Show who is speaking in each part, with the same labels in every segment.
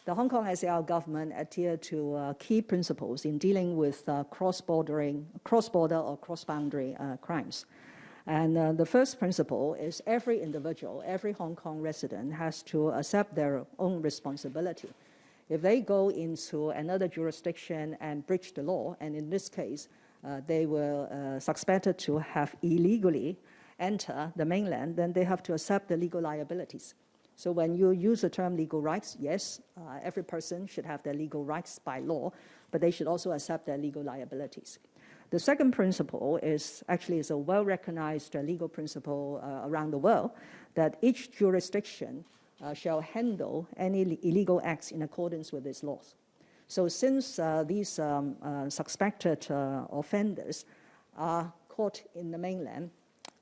Speaker 1: the Hong Kong SAR government adhered to key principles in dealing with cross-border or cross-boundary crimes. And the first principle is every individual, every Hong Kong resident has to accept their own responsibility. If they go into another jurisdiction and breach the law, and in this case, they were suspected to have illegally entered the mainland, then they have to accept the legal liabilities. So when you use the term legal rights, yes, every person should have their legal rights by law, but they should also accept their legal liabilities. The second principle is a well-recognized legal principle around the world, that each jurisdiction shall handle any illegal acts in accordance with its laws. So since these suspected offenders are caught in the mainland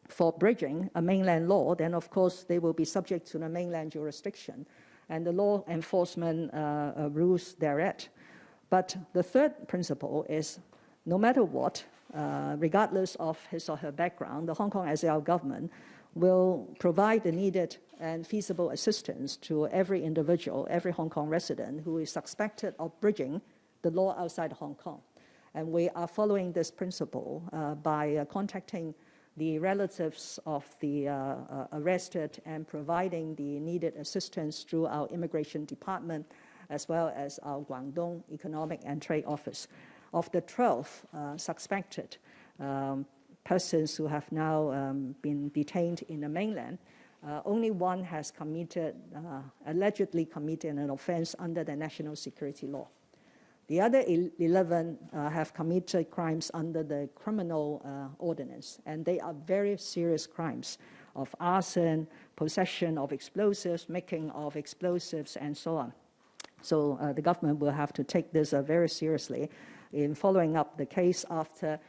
Speaker 1: for breaching a mainland law, then of course they will be subject to the mainland jurisdiction and the law enforcement rules thereat. But the third principle is no matter what, regardless of his or her background, the Hong Kong SAR government will provide the needed and feasible assistance to every individual, every Hong Kong resident who is suspected of breaching the law outside Hong Kong. And we are following this principle by contacting the relatives of the arrested and providing the needed assistance through our immigration department as well as our Guangdong Economic and Trade Office. Of the 12 suspected persons who have now been detained in the mainland, only one has allegedly committed an offense under the national security law. The other 11 have committed crimes under the criminal ordinance, and they are very serious crimes of arson, possession of explosives, making of explosives, and so on. So the government will have to take this very seriously in following up the case after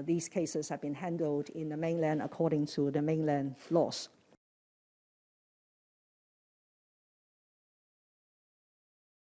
Speaker 1: these cases have been handled in the mainland according to the mainland laws.